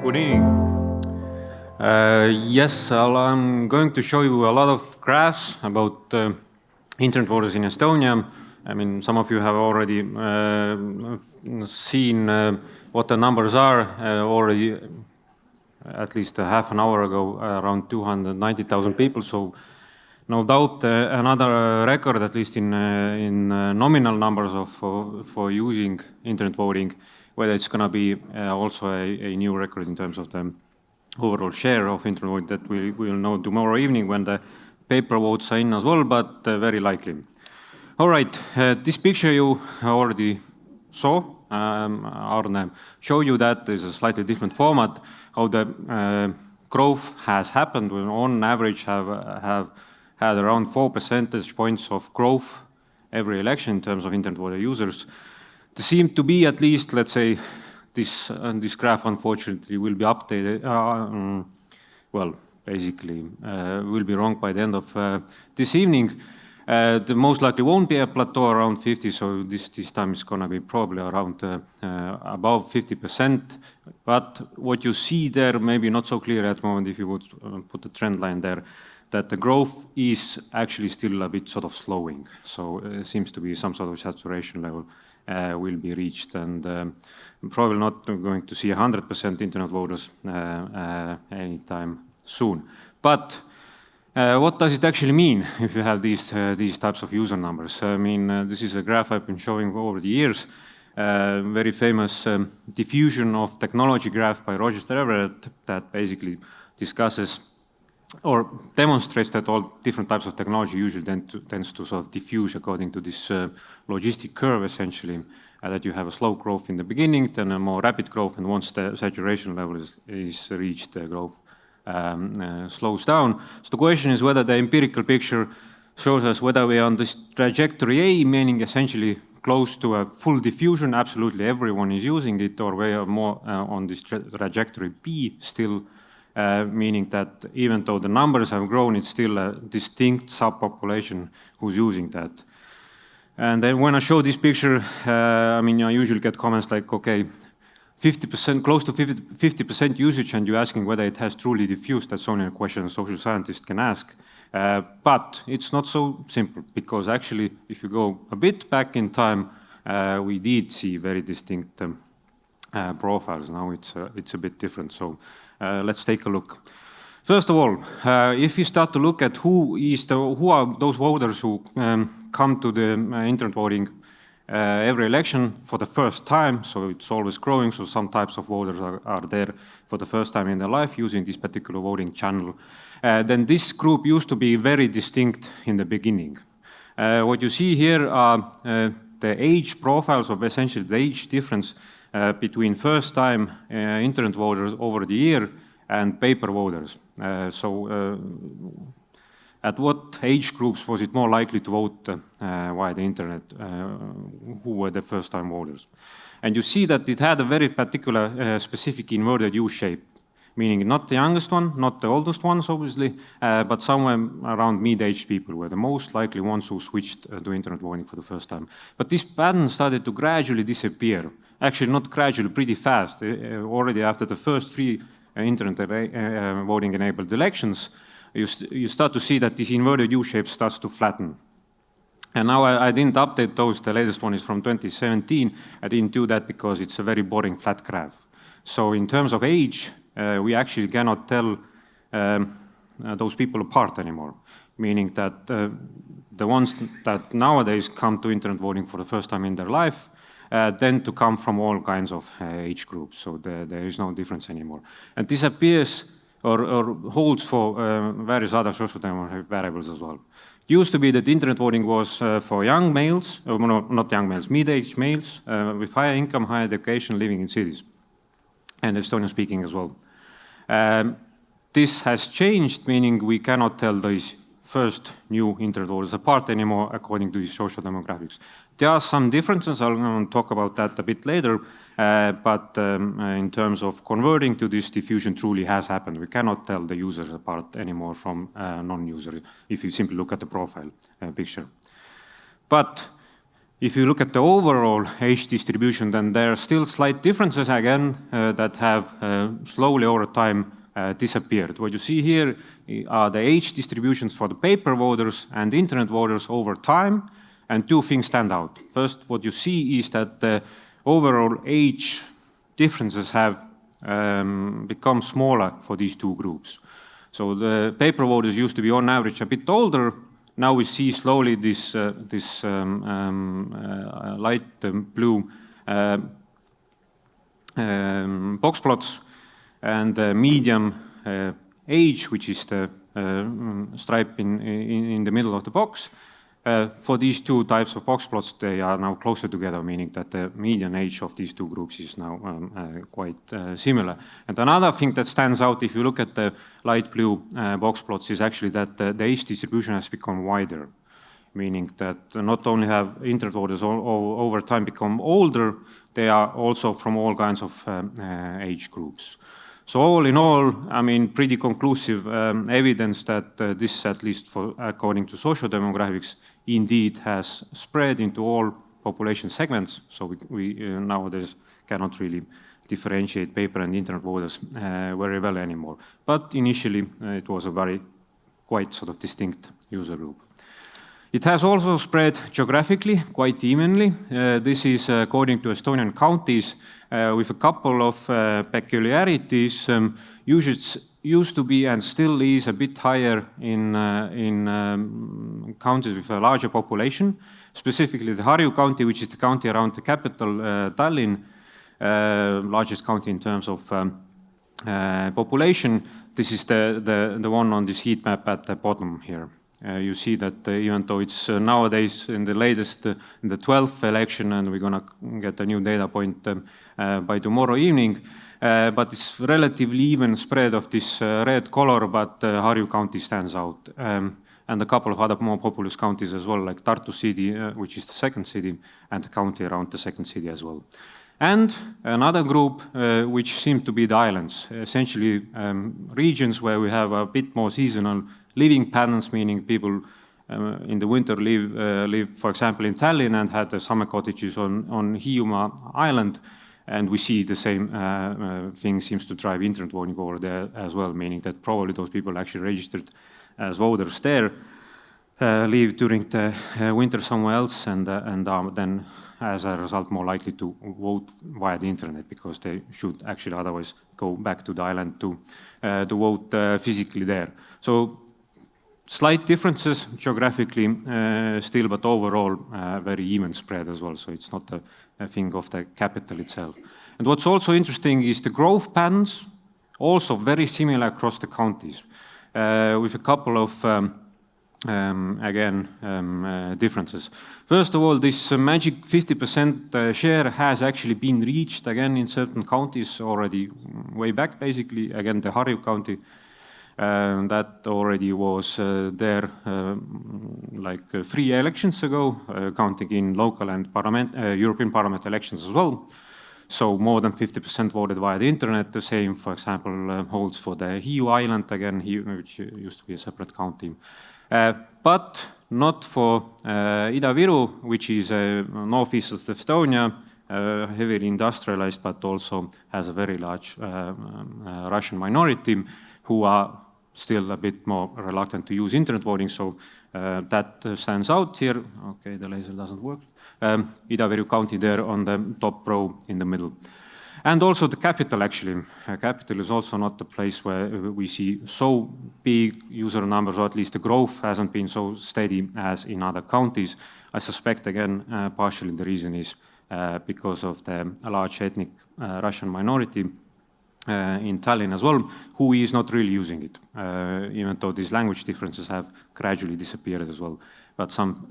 Good evening. Yes, I'm going to show you a lot of graphs about internet voters in Estonia. I mean, some of you have already seen what the numbers are already at least a half an hour ago, around 290,000 people. So no doubt another record, at least in nominal numbers for using internet voting. Whether it's going to be also a new record in terms of the overall share of internet voting, that we will know tomorrow evening when the paper votes are in as well, but very likely. All right, this picture you already saw. Arne showed you that there's a slightly different format, how the growth has happened. We on average have had around 4 percentage points of growth every election in terms of internet voter users. There seem to be at least, let's say, this graph unfortunately will be updated, well, basically will be wrong by the end of this evening. There most likely won't be a plateau around 50, so this time it's going to be probably around above 50%. But what you see there, maybe not so clear at the moment if you would put the trend line there, that the growth is actually still a bit sort of slowing. So it seems to be some sort of saturation level will be reached, and probably not going to see 100% internet voters anytime soon. But what does it actually mean if you have these types of user numbers? I mean, this is a graph I've been showing over the years. Very famous diffusion of technology graph by Roger Everett that basically discusses or demonstrates that all different types of technology usually tends to sort of diffuse according to this logistic curve, essentially, that you have a slow growth in the beginning, then a more rapid growth, and once the saturation level is reached, the growth slows down. So the question is whether the empirical picture shows us whether we are on this trajectory A, meaning essentially close to a full diffusion, absolutely everyone is using it, or we are more on this trajectory B still, meaning that even though the numbers have grown, it's still a distinct subpopulation who's using that. And then when I show this picture, I mean, I usually get comments like, okay, 50%, close to 50% usage, and you're asking whether it has truly diffused. That's only a question a social scientist can ask. But it's not so simple, because actually, if you go a bit back in time, we did see very distinct profiles. Now it's a bit different. So let's take a look. First of all, if you start to look at who are those voters who come to the internet voting every election for the first time, so it's always growing, so some types of voters are there for the first time in their life using this particular voting channel, then this group used to be very distinct in the beginning. What you see here are the age profiles, of essentially the age difference between first-time internet voters over the year and paper voters. At what age groups was it more likely to vote via the internet? Who were the first-time voters? And you see that it had a very particular specific inverted U shape, meaning not the youngest one, not the oldest ones, obviously, but somewhere around mid-aged people were the most likely ones who switched to internet voting for the first time. But this pattern started to gradually disappear. Actually, not gradually, pretty fast. Already after the first 3 internet voting-enabled elections, you start to see that this inverted U shape starts to flatten. And now I didn't update those. The latest one is from 2017. I didn't do that because it's a very boring flat graph. So in terms of age, we actually cannot tell those people apart anymore, meaning that the ones that nowadays come to internet voting for the first time in their life tend to come from all kinds of age groups, so there is no difference anymore. And this appears or holds for various other socio-demographic variables as well. It used to be that internet voting was for young males, no, not young males, mid-aged males with higher income, higher education, living in cities, and Estonian speaking as well. This has changed, meaning we cannot tell these first new internet voters apart anymore according to these social demographics. There are some differences, I'll talk about that a bit later, but in terms of converting to this, diffusion truly has happened. We cannot tell the users apart anymore from non-users if you simply look at the profile picture. But If you look at the overall age distribution, then there are still slight differences again that have slowly over time disappeared. What you see here are the age distributions for the paper voters and internet voters over time, and two things stand out. First, what you see is that the overall age differences have become smaller for these two groups. So the paper voters used to be on average a bit older. Now we see slowly this light blue box plots, and the medium age, which is the stripe in the middle of the box. For these two types of box plots, they are now closer together, meaning that the median age of these two groups is now quite similar. And another thing that stands out, if you look at the light blue box plots, is actually that the age distribution has become wider, meaning that not only have internet voters over time become older, they are also from all kinds of age groups. So all in all, I mean, pretty conclusive evidence that this, at least according to social demographics, indeed has spread into all population segments. So we nowadays cannot really differentiate paper and internet voters very well anymore. But initially, it was a quite sort of distinct user group. It has also spread geographically quite evenly. This is according to Estonian counties with a couple of peculiarities. Used to be and still is a bit higher in counties with a larger population, specifically the Harju county, which is the county around the capital, Tallinn, largest county in terms of population. This is the one on this heat map at the bottom here. You see that even though it's nowadays in the latest, in the 12th election, and we're going to get a new data point by tomorrow evening, but it's relatively even spread of this red color, but Harju County stands out. And a couple of other more populous counties as well, like Tartu city, which is the second city, and the county around the second city as well. And another group which seem to be the islands, essentially regions where we have a bit more seasonal living patterns, meaning people in the winter live, for example, in Tallinn and had the summer cottages on Hiiumaa Island. And we see the same thing seems to drive internet voting over there as well, meaning that probably those people actually registered as voters there, live during the winter somewhere else, and then as a result more likely to vote via the internet, because they should actually otherwise go back to the island to vote physically there. So slight differences geographically still, but overall very even spread as well. So it's not a thing of the capital itself. And what's also interesting is the growth patterns, also very similar across the counties, with a couple of differences. First of all, this magic 50% share has actually been reached again in certain counties already way back, basically. Again, the Harju county, that already was there like 3 elections ago, counting in local and European Parliament elections as well. So more than 50% voted via the internet. The same, for example, holds for the Hiiu Island, again, which used to be a separate county. But not for Ida-Viru, which is northeast of Estonia, heavily industrialized, but also has a very large Russian minority who are still a bit more reluctant to use internet voting. So that stands out here. Okay, the laser doesn't work. Ida-Viru County there on the top row in the middle. And also the capital, actually. Capital is also not the place where we see so big user numbers, or at least the growth hasn't been so steady as in other counties. I suspect, again, partially the reason is because of the large ethnic Russian minority in Tallinn as well, who is not really using it, even though these language differences have gradually disappeared as well, but some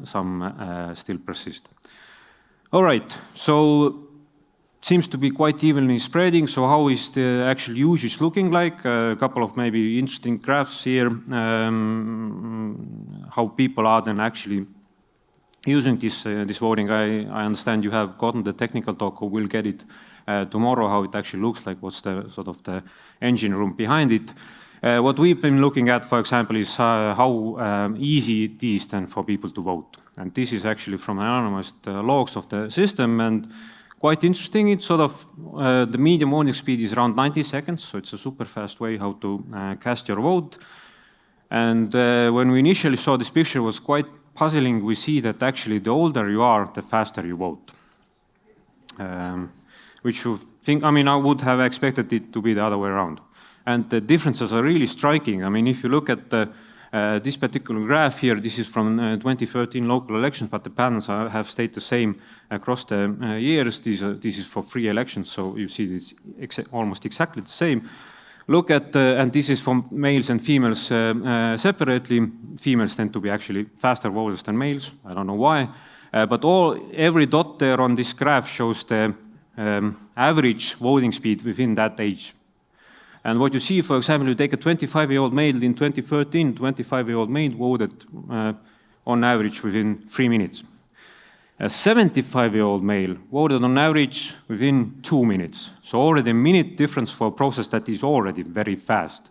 still persist. All right, so seems to be quite evenly spreading. So how is the actual usage looking like? A couple of maybe interesting graphs here, how people are then actually using this voting. I understand you have gotten the technical talk, or will get it tomorrow, how it actually looks like, what's the sort of the engine room behind it. What we've been looking at, for example, is how easy it is then for people to vote. And this is actually from anonymized logs of the system, and quite interesting. It's sort of, the median voting speed is around 90 seconds, so it's a super fast way how to cast your vote. And when we initially saw this picture, it was quite puzzling. We see that actually the older you are, the faster you vote. Which you think, I mean, I would have expected it to be the other way around. And the differences are really striking. I mean, if you look at this particular graph here, this is from 2013 local elections, but the patterns have stayed the same across the years. This is for free elections, so you see it's almost exactly the same. Look at, and this is for males and females separately. Females tend to be actually faster voters than males. I don't know why. But every dot there on this graph shows the average voting speed within that age. And what you see, for example, you take a 25-year-old male in 2013, 25-year-old male voted on average within 3 minutes. A 75-year-old male voted on average within 2 minutes. So already a minute difference for a process that is already very fast.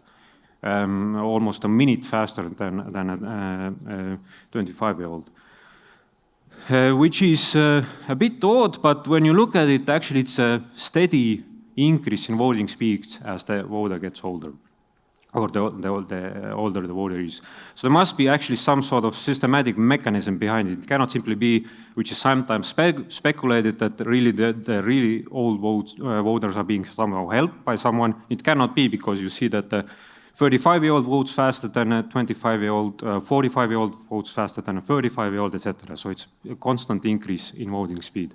Almost a minute faster than a 25-year-old. Which is a bit odd, but when you look at it, actually it's a steady increase in voting speeds as the voter gets older, or the older the voter is. So there must be actually some sort of systematic mechanism behind it. It cannot simply be, which is sometimes speculated, that really the really old voters are being somehow helped by someone. It cannot be, because you see that the 35-year-old votes faster than a 25-year-old, 45-year-old votes faster than a 35-year-old, etc. So it's a constant increase in voting speed.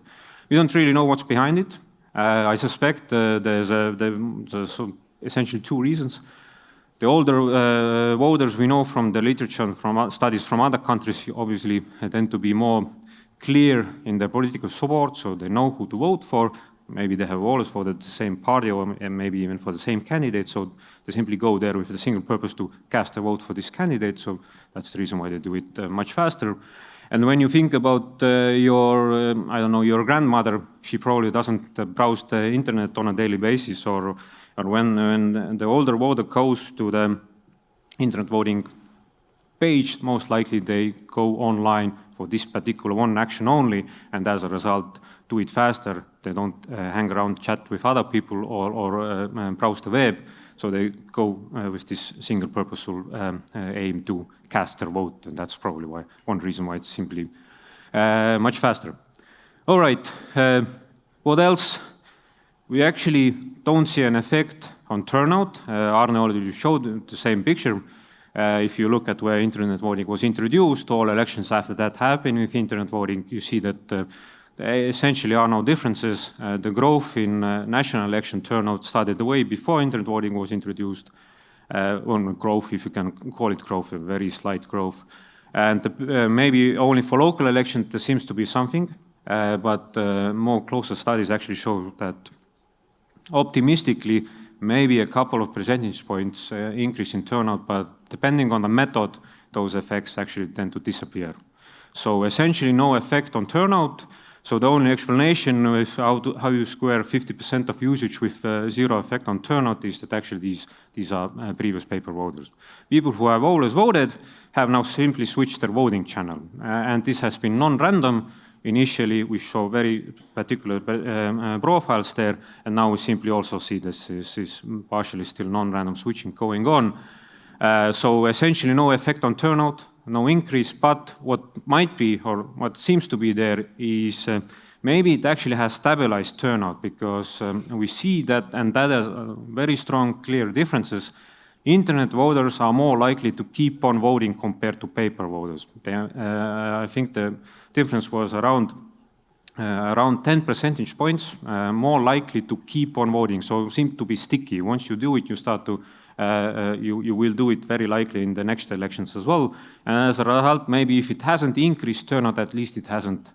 We don't really know what's behind it. I suspect there's essentially 2 reasons. The older voters, we know from the literature and from studies from other countries, obviously tend to be more clear in their political support, so they know who to vote for. Maybe they have always voted the same party, or maybe even for the same candidate, so they simply go there with the single purpose to cast a vote for this candidate, so that's the reason why they do it much faster. And when you think about your, I don't know, your grandmother, she probably doesn't browse the internet on a daily basis, or when the older voter goes to the internet voting page, most likely they go online for this particular one action only, and as a result, do it faster. They don't hang around, chat with other people, or browse the web. So they go with this single purposeful aim to cast their vote, and that's probably one reason why it's simply much faster. All right, what else? We actually don't see an effect on turnout. Arne already showed the same picture. If you look at where internet voting was introduced, all elections after that happened with internet voting, you see that there essentially are no differences. The growth in national election turnout started way before internet voting was introduced. On growth, if you can call it growth, a very slight growth. And maybe only for local elections there seems to be something, but more closer studies actually show that optimistically maybe a couple of percentage points increase in turnout, but depending on the method, those effects actually tend to disappear. So essentially no effect on turnout. So the only explanation with how you square 50% of usage with 0 effect on turnout is that actually these are previous paper voters. People who have always voted have now simply switched their voting channel. And this has been non-random. Initially, we show very particular profiles there, and now we simply also see this is partially still non-random switching going on. So essentially no effect on turnout, no increase, but what might be, or what seems to be there, is maybe it actually has stabilized turnout, because we see that, and that has very strong, clear differences. Internet voters are more likely to keep on voting compared to paper voters. I think the difference was around 10 percentage points, more likely to keep on voting. So it seems to be sticky. Once you do it, you start to you will do it very likely in the next elections as well. And as a result, maybe if it hasn't increased turnout, at least it hasn't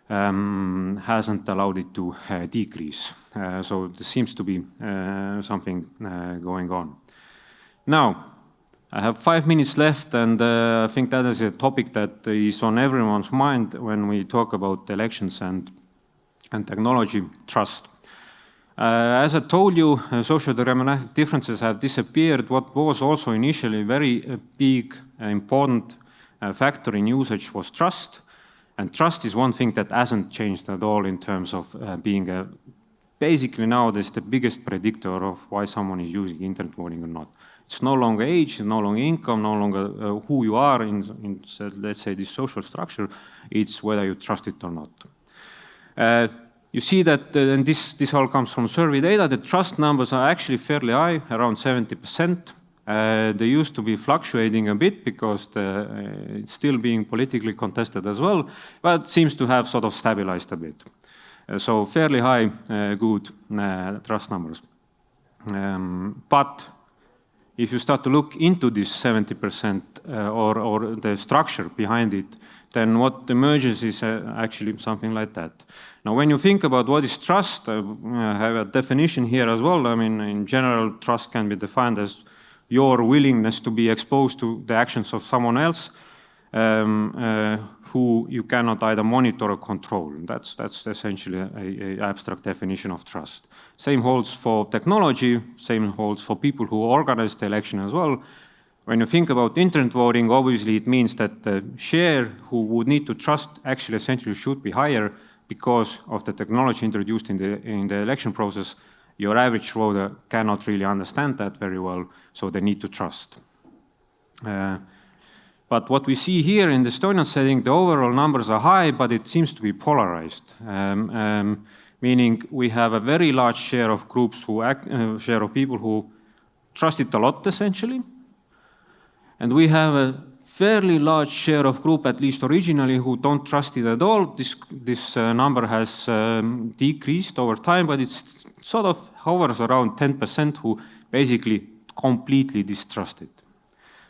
allowed it to decrease. So there seems to be something going on. Now, I have 5 minutes left, and I think that is a topic that is on everyone's mind when we talk about elections and technology trust. As I told you, socio-demographic differences have disappeared. What was also initially a very big, important factor in usage was trust. And trust is one thing that hasn't changed at all in terms of being basically nowadays the biggest predictor of why someone is using internet voting or not. It's no longer age, no longer income, no longer who you are in let's say, this social structure. It's whether you trust it or not. You see that, and this all comes from survey data, the trust numbers are actually fairly high, around 70%. They used to be fluctuating a bit because it's still being politically contested as well, but seems to have sort of stabilized a bit. So fairly high, good trust numbers. But if you start to look into this 70% or the structure behind it, then what emerges is actually something like that. Now, when you think about what is trust, I have a definition here as well. I mean, in general, trust can be defined as your willingness to be exposed to the actions of someone else who you cannot either monitor or control. That's essentially an abstract definition of trust. Same holds for technology, same holds for people who organize the election as well. When you think about internet voting, obviously it means that the share who would need to trust actually essentially should be higher because of the technology introduced in the election process. Your average voter cannot really understand that very well, so they need to trust. But what we see here in the Estonian setting, the overall numbers are high, but it seems to be polarized, meaning we have a very large share of groups share of people who trust it a lot, essentially. And we have a fairly large share of group, at least originally, who don't trust it at all. This number has decreased over time, but it's sort of hovers around 10% who basically completely distrust it.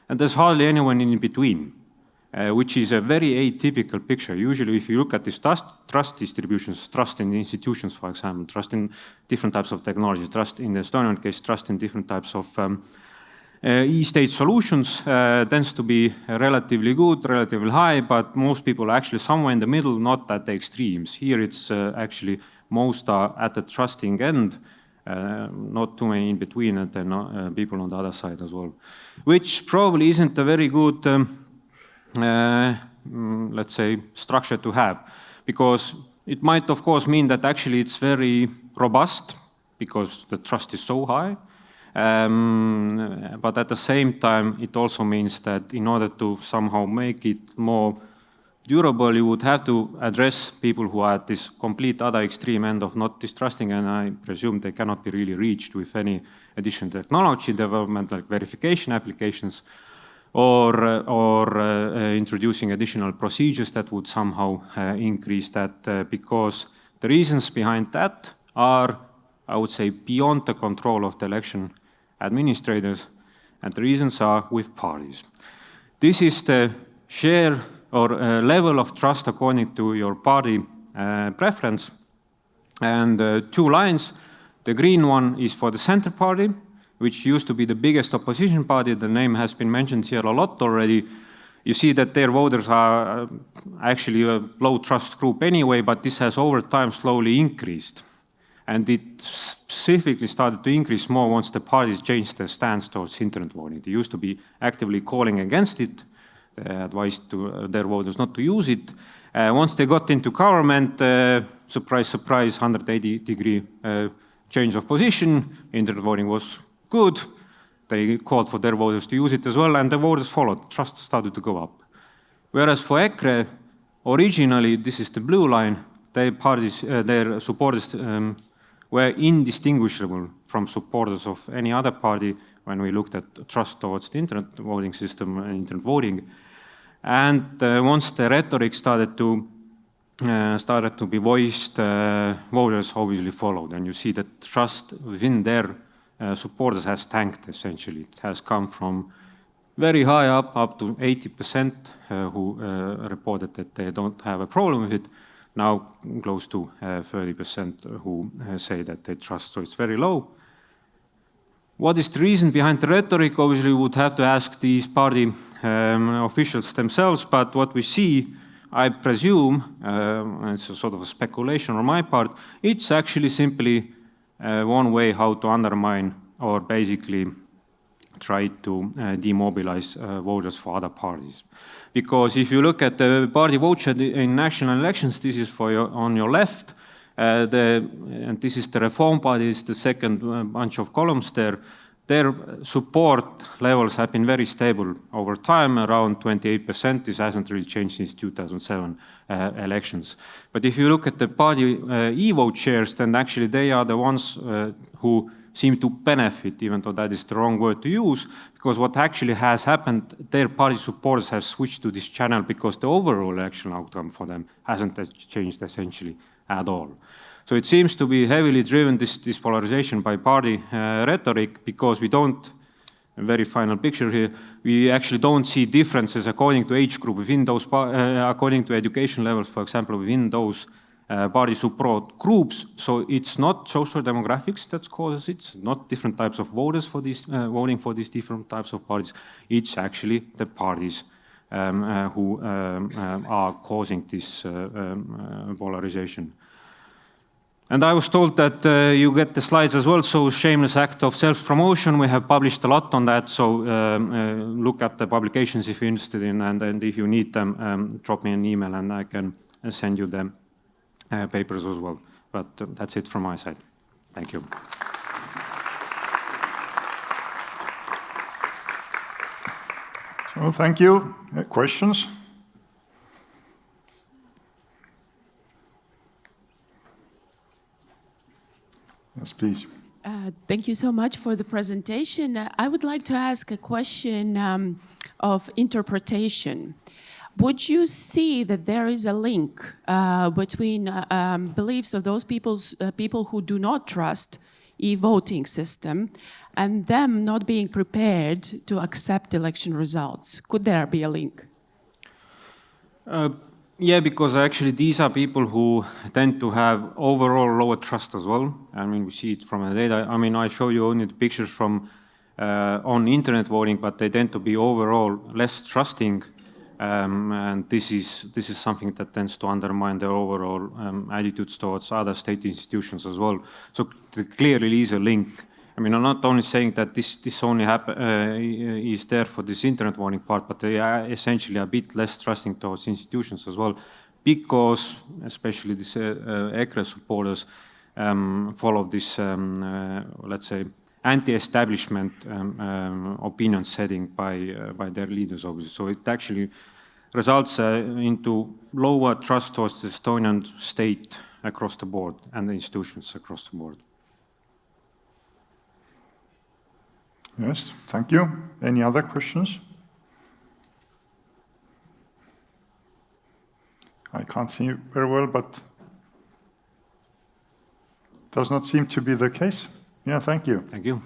And there's hardly anyone in between, which is a very atypical picture. Usually, if you look at these trust distributions, trust in institutions, for example, trust in different types of technologies, trust in the Estonian case, trust in different types of e-state solutions tends to be relatively good, relatively high, but most people are actually somewhere in the middle, not at the extremes. Here it's actually most are at the trusting end, not too many in between, and then people on the other side as well. Which probably isn't a very good, let's say, structure to have, because it might of course mean that actually it's very robust, because the trust is so high. But at the same time, it also means that in order to somehow make it more durable, you would have to address people who are at this complete other extreme end of not distrusting, and I presume they cannot be really reached with any additional technology development like verification applications or introducing additional procedures that would somehow increase that, because the reasons behind that are, I would say, beyond the control of the election administrators, and the reasons are with parties. This is the share or level of trust according to your party preference, and two lines. The green one is for the center party, which used to be the biggest opposition party. The name has been mentioned here a lot already. You see that their voters are actually a low trust group anyway, but this has over time slowly increased. And it specifically started to increase more once the parties changed their stance towards internet voting. They used to be actively calling against it. They advised their voters not to use it. Once they got into government, surprise, surprise, 180-degree change of position. Internet voting was good. They called for their voters to use it as well, and the voters followed. Trust started to go up. Whereas for ECRE, originally, this is the blue line, their supporters were indistinguishable from supporters of any other party when we looked at trust towards the internet voting system and internet voting. And once the rhetoric started to be voiced, voters obviously followed. And you see that trust within their supporters has tanked, essentially. It has come from very high up to 80% who reported that they don't have a problem with it. Now close to 30% who say that they trust, so it's very low. What is the reason behind the rhetoric? Obviously, we would have to ask these party officials themselves, but what we see, I presume, it's a sort of a speculation on my part, it's actually simply one way how to undermine or basically try to demobilize voters for other parties. Because if you look at the party vote share in national elections, this is for on your left, and this is the Reform Party, is the second bunch of columns there. Their support levels have been very stable over time, around 28%. This hasn't really changed since 2007 elections. But if you look at the party e-vote shares, then actually they are the ones who seem to benefit, even though that is the wrong word to use, because what actually has happened, their party supporters have switched to this channel because the overall election outcome for them hasn't changed essentially at all. So it seems to be heavily driven, this polarization, by party rhetoric, because we don't, a very final picture here, we actually don't see differences according to age group within those, according to education levels, for example, within those party support groups. So it's not social demographics that causes it, it's not different types of voters for these, voting for these different types of parties. It's actually the parties who are causing this polarization. And I was told that you get the slides as well, so shameless act of self-promotion. We have published a lot on that, so look at the publications if you're interested in, and if you need them, drop me an email and I can send you the papers as well. But that's it from my side. Thank you. So thank you. Questions? Yes, please. Thank you so much for the presentation. I would like to ask a question of interpretation. Would you see that there is a link between beliefs of those people who do not trust e-voting system and them not being prepared to accept election results? Could there be a link? Yeah, because actually these are people who tend to have overall lower trust as well. I mean, we see it from the data. I mean, I show you only the pictures from on internet voting, but they tend to be overall less trusting. And this is something that tends to undermine their overall attitudes towards other state institutions as well. So there clearly is a link. I mean, I'm not only saying that this only is there for this internet voting part, but they are essentially a bit less trusting towards institutions as well, because especially these EKRE supporters follow this, let's say, anti-establishment opinion setting by their leaders, obviously. So it actually results into lower trust towards the Estonian state across the board and the institutions across the board. Yes, thank you. Any other questions? I can't see very well, but does not seem to be the case. Yeah, thank you. Thank you.